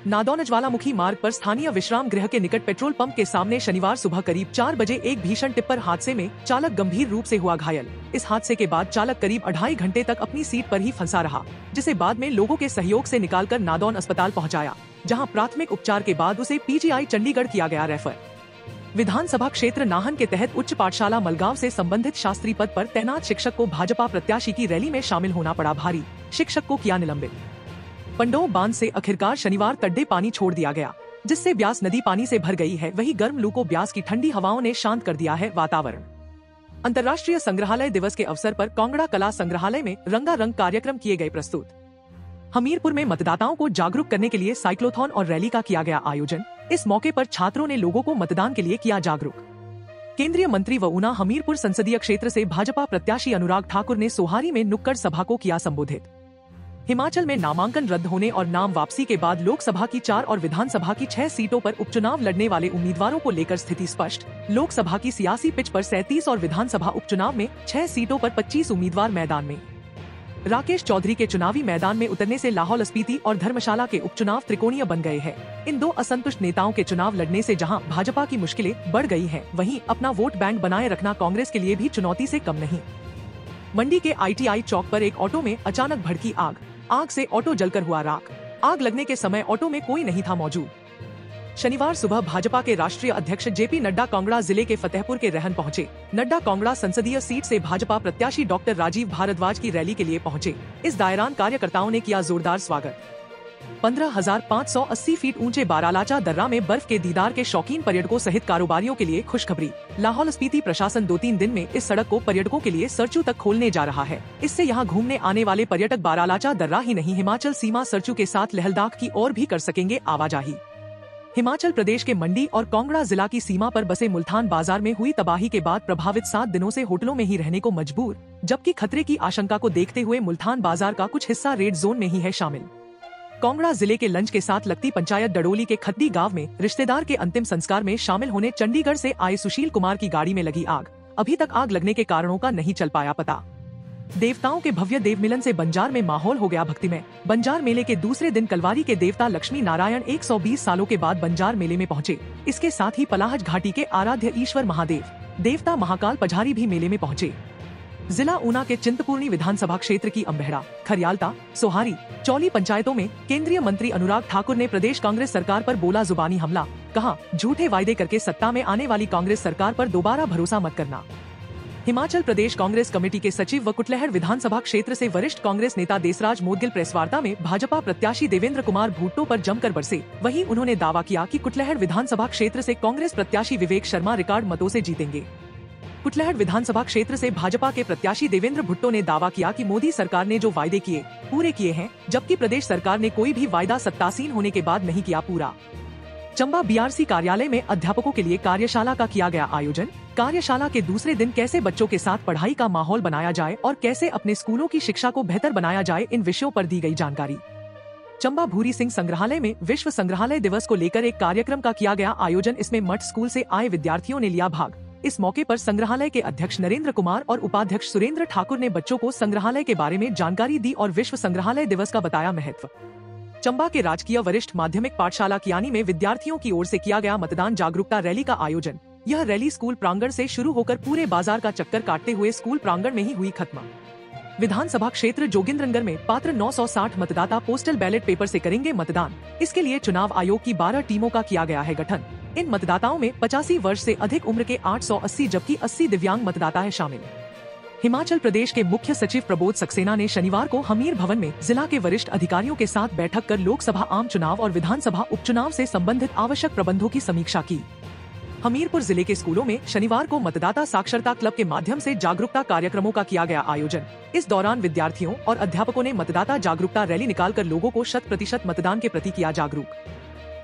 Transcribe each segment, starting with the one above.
नादौन ज्वालामुखी मार्ग पर स्थानीय विश्राम गृह के निकट पेट्रोल पंप के सामने शनिवार सुबह करीब 4 बजे एक भीषण टिप्पर हादसे में चालक गंभीर रूप से हुआ घायल। इस हादसे के बाद चालक करीब 2.5 घंटे तक अपनी सीट पर ही फंसा रहा, जिसे बाद में लोगों के सहयोग से निकालकर नादौन अस्पताल पहुंचाया, जहां प्राथमिक उपचार के बाद उसे पीजीआई चंडीगढ़ किया गया रेफर। विधानसभा क्षेत्र नाहन के तहत उच्च पाठशाला मलगांव से संबंधित शास्त्री पद पर तैनात शिक्षक को भाजपा प्रत्याशी की रैली में शामिल होना पड़ा भारी, शिक्षक को किया निलंबित। पंडोह बांध से आखिरकार शनिवार तड्डे पानी छोड़ दिया गया, जिससे ब्यास नदी पानी से भर गई है। वहीं गर्म लू को ब्यास की ठंडी हवाओं ने शांत कर दिया है वातावरण। अंतर्राष्ट्रीय संग्रहालय दिवस के अवसर पर कांगड़ा कला संग्रहालय में रंगारंग कार्यक्रम किए गए प्रस्तुत। हमीरपुर में मतदाताओं को जागरूक करने के लिए साइक्लोथॉन और रैली का किया गया आयोजन। इस मौके पर छात्रों ने लोगों को मतदान के लिए किया जागरूक। केंद्रीय मंत्री व ऊना हमीरपुर संसदीय क्षेत्र से भाजपा प्रत्याशी अनुराग ठाकुर ने सोहारी में नुक्कड़ सभा को किया संबोधित। हिमाचल में नामांकन रद्द होने और नाम वापसी के बाद लोकसभा की 4 और विधानसभा की 6 सीटों पर उपचुनाव लड़ने वाले उम्मीदवारों को लेकर स्थिति स्पष्ट। लोकसभा की सियासी पिच पर 37 और विधानसभा उपचुनाव में 6 सीटों पर 25 उम्मीदवार मैदान में। राकेश चौधरी के चुनावी मैदान में उतरने से लाहौल स्पीति और धर्मशाला के उपचुनाव त्रिकोणीय बन गए हैं। इन दो असंतुष्ट नेताओं के चुनाव लड़ने से जहां भाजपा की मुश्किलें बढ़ गई हैं, वहीं अपना वोट बैंक बनाए रखना कांग्रेस के लिए भी चुनौती से कम नहीं। मंडी के ITI चौक पर एक ऑटो में अचानक भड़की आग से ऑटो जलकर हुआ राख। आग लगने के समय ऑटो में कोई नहीं था मौजूद। शनिवार सुबह भाजपा के राष्ट्रीय अध्यक्ष JP नड्डा कांगड़ा जिले के फतेहपुर के रहन पहुंचे। नड्डा कांगड़ा संसदीय सीट से भाजपा प्रत्याशी डॉक्टर राजीव भारद्वाज की रैली के लिए पहुंचे। इस दौरान कार्यकर्ताओं ने किया जोरदार स्वागत। 15,580 फीट ऊंचे बारालाचा दर्रा में बर्फ के दीदार के शौकीन पर्यटकों सहित कारोबारियों के लिए खुशखबरी। लाहौल स्पीति प्रशासन 2-3 दिन में इस सड़क को पर्यटकों के लिए सरचू तक खोलने जा रहा है। इससे यहां घूमने आने वाले पर्यटक बारालाचा दर्रा ही नहीं, हिमाचल सीमा सरचू के साथ लहलदाख की ओर भी कर सकेंगे आवाजाही। हिमाचल प्रदेश के मंडी और कांगड़ा जिला की सीमा पर बसे मुल्तान बाजार में हुई तबाही के बाद प्रभावित 7 दिनों से होटलों में ही रहने को मजबूर, जबकि खतरे की आशंका को देखते हुए मुल्तान बाजार का कुछ हिस्सा रेड जोन में ही है शामिल। कांगड़ा जिले के लंच के साथ लगती पंचायत डडोली के खद्दी गांव में रिश्तेदार के अंतिम संस्कार में शामिल होने चंडीगढ़ से आए सुशील कुमार की गाड़ी में लगी आग। अभी तक आग लगने के कारणों का नहीं चल पाया पता। देवताओं के भव्य देव मिलन से बंजार में माहौल हो गया भक्तिमय। बंजार मेले के दूसरे दिन कलवारी के देवता लक्ष्मी नारायण 120 सालों के बाद बंजार मेले में पहुंचे। इसके साथ ही पलाहज घाटी के आराध्य ईश्वर महादेव देवता महाकाल पझारी भी मेले में पहुंचे। जिला ऊना के चिंतपूर्णी विधानसभा क्षेत्र की अंबेहड़ा, खरियालता, सोहारी, चौली पंचायतों में केंद्रीय मंत्री अनुराग ठाकुर ने प्रदेश कांग्रेस सरकार पर बोला जुबानी हमला। कहा, झूठे वायदे करके सत्ता में आने वाली कांग्रेस सरकार पर दोबारा भरोसा मत करना। हिमाचल प्रदेश कांग्रेस कमेटी के सचिव व कुटलैहड़ विधानसभा क्षेत्र से वरिष्ठ कांग्रेस नेता देसराज मोदगिल प्रेस वार्ता में भाजपा प्रत्याशी देवेंद्र कुमार भुट्टो पर जमकर बरसे। वहीं उन्होंने दावा किया कि कुटलैहड़ विधानसभा क्षेत्र से कांग्रेस प्रत्याशी विवेक शर्मा रिकॉर्ड मतों से जीतेंगे। कुटलैहड़ विधानसभा क्षेत्र से भाजपा के प्रत्याशी देवेंद्र भुट्टो ने दावा किया कि मोदी सरकार ने जो वायदे किए पूरे किए हैं, जबकि प्रदेश सरकार ने कोई भी वायदा सत्तासीन होने के बाद नहीं किया पूरा। चंबा BRC कार्यालय में अध्यापकों के लिए कार्यशाला का किया गया आयोजन। कार्यशाला के दूसरे दिन कैसे बच्चों के साथ पढ़ाई का माहौल बनाया जाए और कैसे अपने स्कूलों की शिक्षा को बेहतर बनाया जाए, इन विषयों पर दी गई जानकारी। चंबा भूरी सिंह संग्रहालय में विश्व संग्रहालय दिवस को लेकर एक कार्यक्रम का किया गया आयोजन। इसमें मठ स्कूल से आए विद्यार्थियों ने लिया भाग। इस मौके पर संग्रहालय के अध्यक्ष नरेंद्र कुमार और उपाध्यक्ष सुरेंद्र ठाकुर ने बच्चों को संग्रहालय के बारे में जानकारी दी और विश्व संग्रहालय दिवस का बताया महत्व। चंबा के राजकीय वरिष्ठ माध्यमिक पाठशाला कियानी में विद्यार्थियों की ओर से किया गया मतदान जागरूकता रैली का आयोजन। यह रैली स्कूल प्रांगण से शुरू होकर पूरे बाजार का चक्कर काटते हुए स्कूल प्रांगण में ही हुई खत्म। विधानसभा क्षेत्र जोगिंद्रनगर में पात्र 960 मतदाता पोस्टल बैलेट पेपर से करेंगे मतदान। इसके लिए चुनाव आयोग की 12 टीमों का किया गया है गठन। इन मतदाताओं में 85 वर्ष से अधिक उम्र के 880 जबकि 80 दिव्यांग मतदाता है शामिल। हिमाचल प्रदेश के मुख्य सचिव प्रबोध सक्सेना ने शनिवार को हमीर भवन में जिला के वरिष्ठ अधिकारियों के साथ बैठक कर लोकसभा आम चुनाव और विधानसभा उपचुनाव से संबंधित आवश्यक प्रबंधों की समीक्षा की। हमीरपुर जिले के स्कूलों में शनिवार को मतदाता साक्षरता क्लब के माध्यम से जागरूकता कार्यक्रमों का किया गया आयोजन। इस दौरान विद्यार्थियों और अध्यापकों ने मतदाता जागरूकता रैली निकालकर लोगों को 100% मतदान के प्रति किया जागरूक।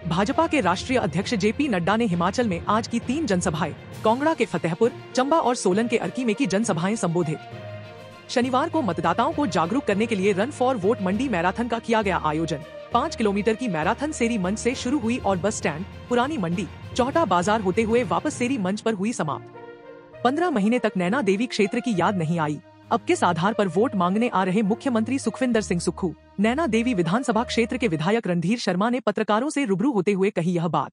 भाजपा के राष्ट्रीय अध्यक्ष JP नड्डा ने हिमाचल में आज की 3 जनसभाएं कांगड़ा के फतेहपुर, चंबा और सोलन के अर्की में की जनसभाएं संबोधित। शनिवार को मतदाताओं को जागरूक करने के लिए run for vote Mandi marathon का किया गया आयोजन। 5 किलोमीटर की मैराथन सेरी मंच से शुरू हुई और बस स्टैंड, पुरानी मंडी, चौहटा बाजार होते हुए वापस सेरी मंच पर हुई समाप्त। 15 महीने तक नैना देवी क्षेत्र की याद नहीं आई। अब किस आधार पर वोट मांगने आ रहे मुख्यमंत्री सुखविंदर सिंह सुक्खू? नैना देवी विधानसभा क्षेत्र के विधायक रणधीर शर्मा ने पत्रकारों से रूबरू होते हुए कही यह बात।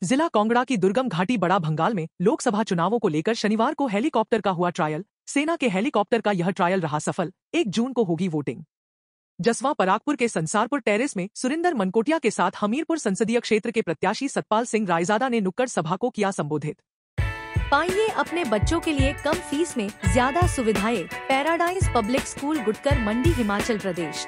जिला कांगड़ा की दुर्गम घाटी बड़ा भंगाल में लोकसभा चुनावों को लेकर शनिवार को हेलीकॉप्टर का हुआ ट्रायल। सेना के हेलीकॉप्टर का यह ट्रायल रहा सफल। 1 जून को होगी वोटिंग। जसवां परागपुर के संसारपुर टेरेस में सुरिंदर मनकोटिया के साथ हमीरपुर संसदीय क्षेत्र के प्रत्याशी सतपाल सिंह रायजादा ने नुक्कड़ सभा को किया संबोधित। पाइए अपने बच्चों के लिए कम फीस में ज्यादा सुविधाएं। पैराडाइज पब्लिक स्कूल गुटकर मंडी हिमाचल प्रदेश।